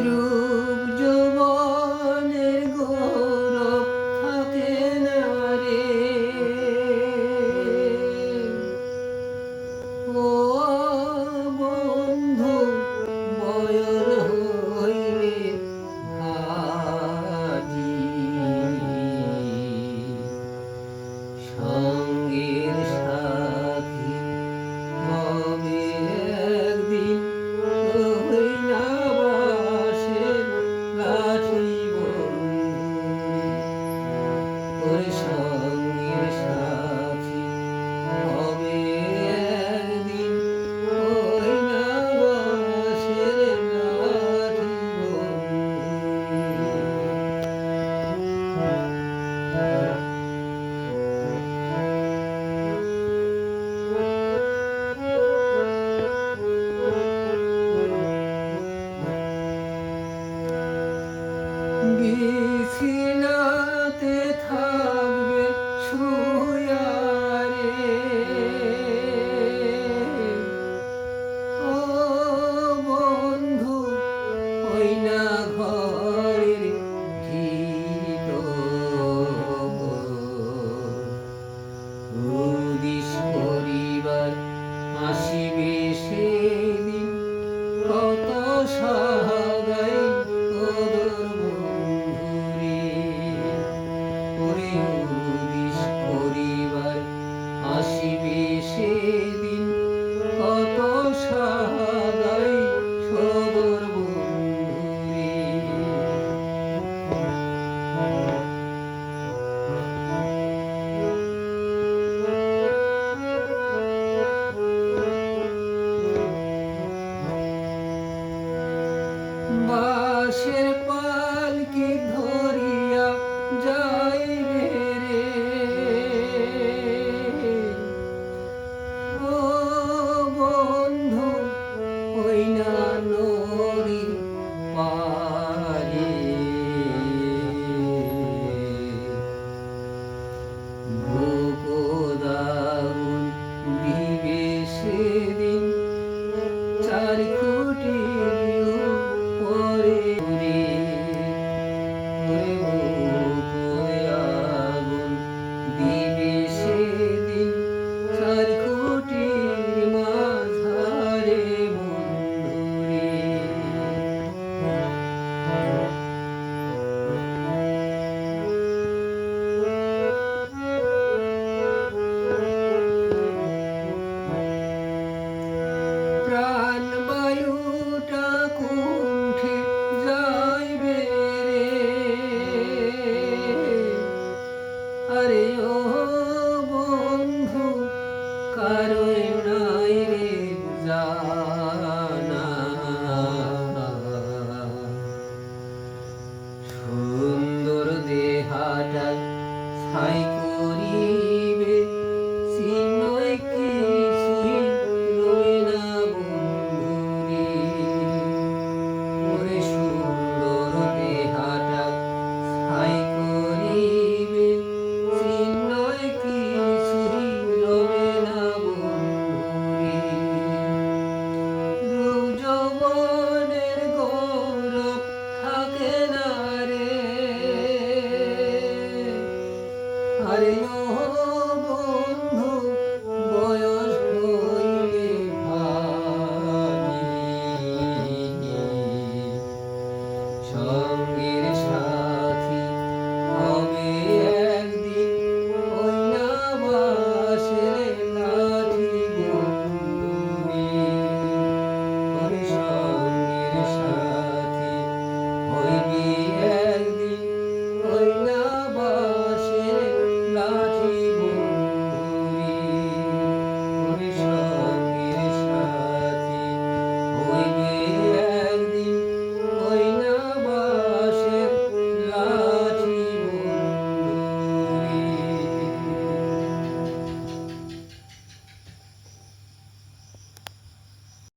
রূপ যৌবনের গৌরব থাকে না রে। ও বন্ধু বয়স হইলে ভাজি সঙ্গের সাথী হবে একদিন ওই না বাসের লাঠি বন্ধু। ওই সঙ্গের সাথী হবে একদিন ওই না বাসের লাঠি বিছানাতে থাকবে শুয়া রে। ও বন্ধু ওই না ঘরের ভিতর উদিস পরিবার আসিবে সেদিন কত সাহাগাই ওদর বন্ধুরে। ওরে উদিস পরিবার আসিবে সেদিন কত সাহাগাই সদর বন্ধুরে। বাঁশের পালকি ধরিয়া যাইবে রে। ও বন্ধু ওই না